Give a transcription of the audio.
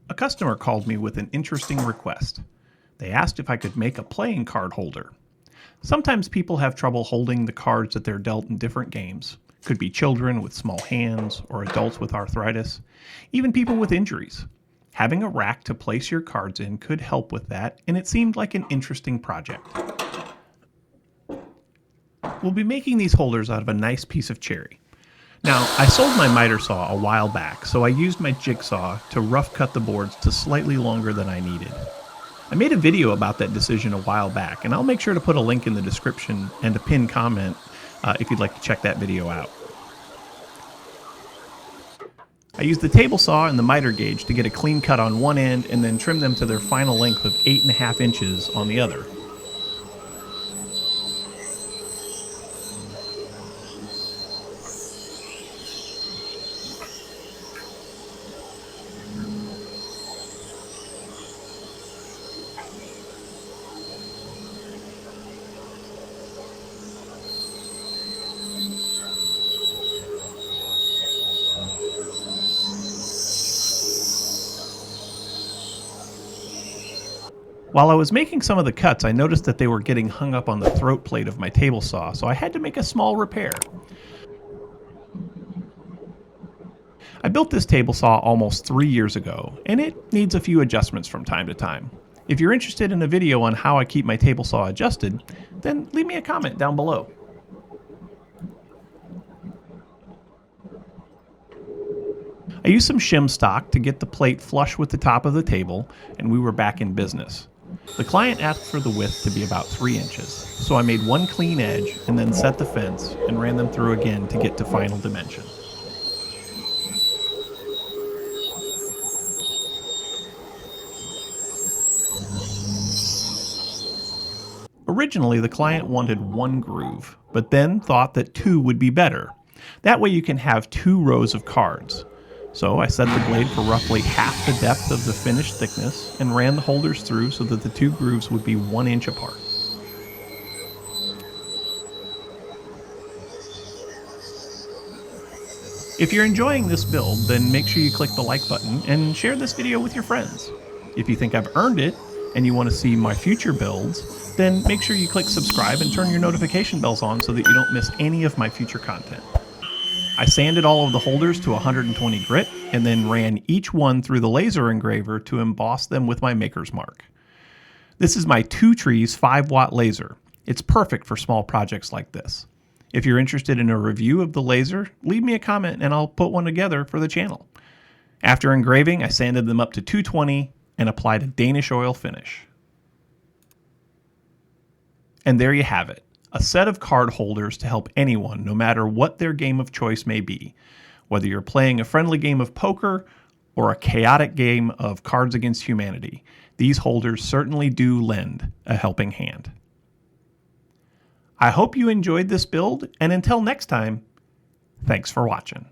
A customer called me with an interesting request. They asked if I could make a playing card holder. Sometimes people have trouble holding the cards that they're dealt in different games. Could be children with small hands or adults with arthritis, even people with injuries. Having a rack to place your cards in could help with that, and it seemed like an interesting project. We'll be making these holders out of a nice piece of cherry. Now, I sold my miter saw a while back, so I used my jigsaw to rough cut the boards to slightly longer than I needed. I made a video about that decision a while back, and I'll make sure to put a link in the description and a pinned comment if you'd like to check that video out. I used the table saw and the miter gauge to get a clean cut on one end and then trim them to their final length of 8.5 inches on the other. While I was making some of the cuts, I noticed that they were getting hung up on the throat plate of my table saw, so I had to make a small repair. I built this table saw almost 3 years ago, and it needs a few adjustments from time to time. If you're interested in a video on how I keep my table saw adjusted, then leave me a comment down below. I used some shim stock to get the plate flush with the top of the table, and we were back in business. The client asked for the width to be about 3 inches, so I made one clean edge and then set the fence and ran them through again to get to final dimension. Originally, the client wanted one groove, but then thought that 2 would be better. That way you can have 2 rows of cards. So I set the blade for roughly half the depth of the finished thickness and ran the holders through so that the 2 grooves would be 1 inch apart. If you're enjoying this build, then make sure you click the like button and share this video with your friends. If you think I've earned it and you want to see my future builds, then make sure you click subscribe and turn your notification bells on so that you don't miss any of my future content. I sanded all of the holders to 120 grit and then ran each one through the laser engraver to emboss them with my maker's mark. This is my 2 Trees 5-watt laser. It's perfect for small projects like this. If you're interested in a review of the laser, leave me a comment and I'll put one together for the channel. After engraving, I sanded them up to 220 and applied a Danish oil finish. And there you have it. A set of card holders to help anyone, no matter what their game of choice may be. Whether you're playing a friendly game of poker or a chaotic game of Cards Against Humanity, these holders certainly do lend a helping hand. I hope you enjoyed this build, and until next time, thanks for watching.